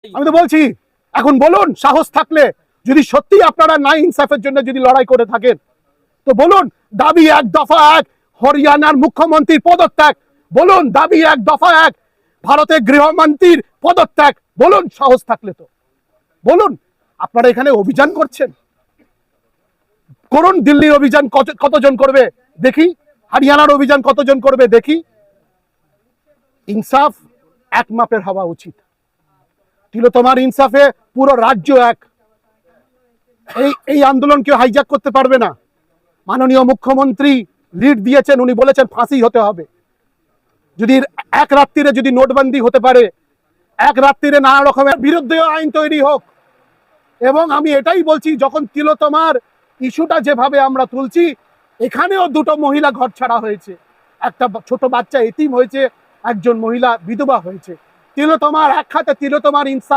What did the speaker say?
আমি তো বলছি, এখন বলুন সাহস থাকলে, যদি সত্যি আপনারা নাই ইনসাফের জন্য যদি লড়াই করে থাকেন, তো বলুন দাবি এক দফা এক হরিয়ানার মুখ্যমন্ত্রীর পদত্যাগ, বলুন দাবি এক দফা এক ভারতের গৃহমন্ত্রীর পদত্যাগ, বলুন সাহস থাকলে তো বলুন। আপনারা এখানে অভিযান করছেন, করুন। দিল্লির অভিযান কতজন করবে দেখি, হরিয়ানার অভিযান কতজন করবে দেখি। ইনসাফ এক মাপের হওয়া উচিত। তিলোত্তমার ইনসাফে পুরো রাজ্য এক। এই আন্দোলন কেউ হাইজ্যাক করতে পারবে না। মাননীয় মুখ্যমন্ত্রী লিড দিয়েছেন, উনি বলেছেন ফাঁসি হতে হবে। যদি এক রাত্রিরে যদি নোটবন্দি হতে পারে, এক রাত্রিরে নানা রকমের বিরুদ্ধে আইন তৈরি হোক। এবং আমি এটাই বলছি, যখন তিলোত্তমার ইস্যুটা যেভাবে আমরা তুলছি, এখানেও দুটো মহিলা ঘর ছাড়া হয়েছে, একটা ছোট বাচ্চা এতিম হয়েছে, একজন মহিলা বিধবা হয়েছে। তিলোত্তমার এক হাতে তিলোত্তমার ইনসাফ